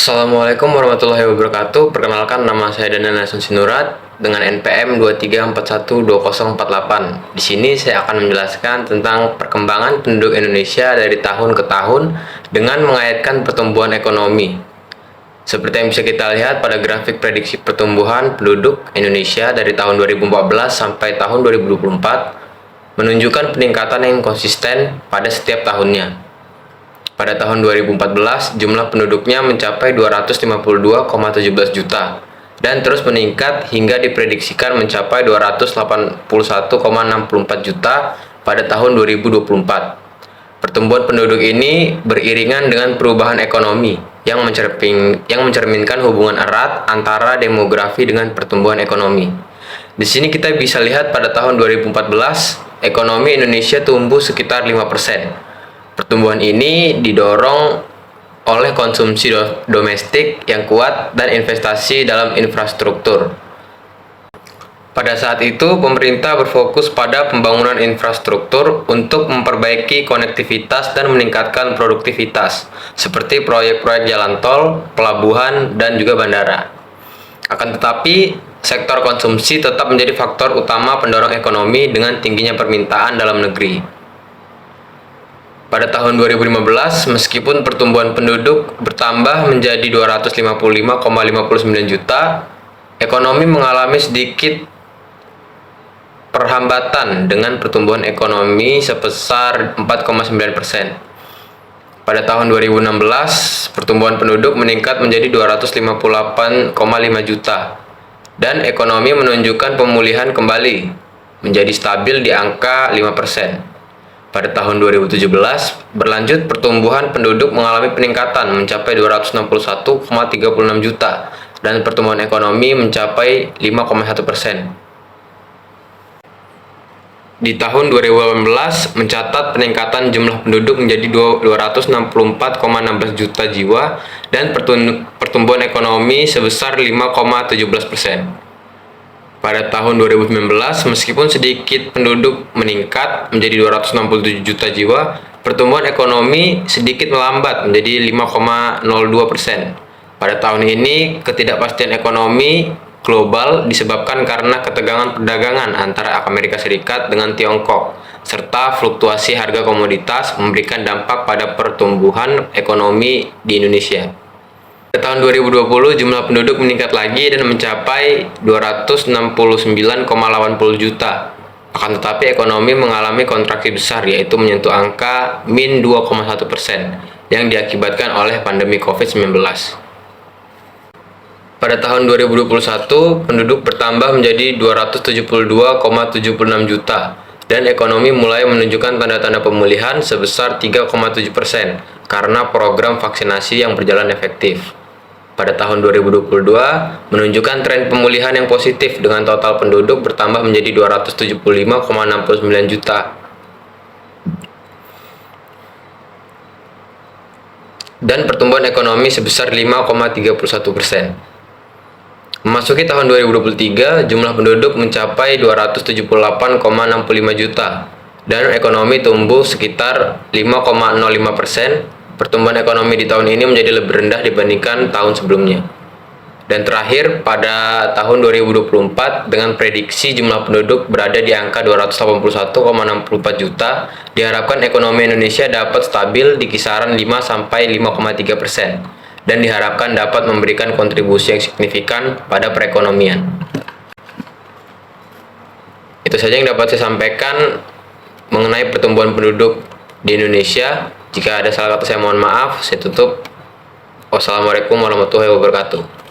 Assalamualaikum warahmatullahi wabarakatuh. Perkenalkan, nama saya Daniel Nelson Sinurat dengan NPM 23412048. Di sini saya akan menjelaskan tentang perkembangan penduduk Indonesia dari tahun ke tahun dengan mengaitkan pertumbuhan ekonomi. Seperti yang bisa kita lihat pada grafik prediksi pertumbuhan penduduk Indonesia dari tahun 2014 sampai tahun 2024 menunjukkan peningkatan yang konsisten pada setiap tahunnya. Pada tahun 2014, jumlah penduduknya mencapai 252,17 juta dan terus meningkat hingga diprediksikan mencapai 281,64 juta pada tahun 2024. Pertumbuhan penduduk ini beriringan dengan perubahan ekonomi yang mencerminkan hubungan erat antara demografi dengan pertumbuhan ekonomi. Di sini kita bisa lihat pada tahun 2014, ekonomi Indonesia tumbuh sekitar 5%. Pertumbuhan ini didorong oleh konsumsi domestik yang kuat dan investasi dalam infrastruktur. Pada saat itu, pemerintah berfokus pada pembangunan infrastruktur untuk memperbaiki konektivitas dan meningkatkan produktivitas, seperti proyek-proyek jalan tol, pelabuhan, dan juga bandara. Akan tetapi, sektor konsumsi tetap menjadi faktor utama pendorong ekonomi dengan tingginya permintaan dalam negeri. Pada tahun 2015, meskipun pertumbuhan penduduk bertambah menjadi 255,59 juta, ekonomi mengalami sedikit perhambatan dengan pertumbuhan ekonomi sebesar 4,9%. Pada tahun 2016, pertumbuhan penduduk meningkat menjadi 258,5 juta, dan ekonomi menunjukkan pemulihan kembali, menjadi stabil di angka 5%. Pada tahun 2017, berlanjut pertumbuhan penduduk mengalami peningkatan mencapai 261,36 juta dan pertumbuhan ekonomi mencapai 5,1%. Di tahun 2018 mencatat peningkatan jumlah penduduk menjadi 264,16 juta jiwa dan pertumbuhan ekonomi sebesar 5,17%. Pada tahun 2019, meskipun sedikit penduduk meningkat menjadi 267 juta jiwa, pertumbuhan ekonomi sedikit melambat menjadi 5,02%. Pada tahun ini, ketidakpastian ekonomi global disebabkan karena ketegangan perdagangan antara Amerika Serikat dengan Tiongkok, serta fluktuasi harga komoditas memberikan dampak pada pertumbuhan ekonomi di Indonesia. Pada tahun 2020, jumlah penduduk meningkat lagi dan mencapai 269,80 juta. Akan tetapi ekonomi mengalami kontraksi besar, yaitu menyentuh angka min 2,1% yang diakibatkan oleh pandemi COVID-19. Pada tahun 2021, penduduk bertambah menjadi 272,76 juta dan ekonomi mulai menunjukkan tanda-tanda pemulihan sebesar 3,7% karena program vaksinasi yang berjalan efektif. Pada tahun 2022 menunjukkan tren pemulihan yang positif dengan total penduduk bertambah menjadi 275,69 juta dan pertumbuhan ekonomi sebesar 5,31%. Memasuki tahun 2023, jumlah penduduk mencapai 278,65 juta dan ekonomi tumbuh sekitar 5,05%. Pertumbuhan ekonomi di tahun ini menjadi lebih rendah dibandingkan tahun sebelumnya. Dan terakhir, pada tahun 2024, dengan prediksi jumlah penduduk berada di angka 281,64 juta, diharapkan ekonomi Indonesia dapat stabil di kisaran 5-5,3% dan diharapkan dapat memberikan kontribusi yang signifikan pada perekonomian. Itu saja yang dapat saya sampaikan mengenai pertumbuhan penduduk di Indonesia. Jika ada salah kata saya mohon maaf, saya tutup. Wassalamualaikum warahmatullahi wabarakatuh.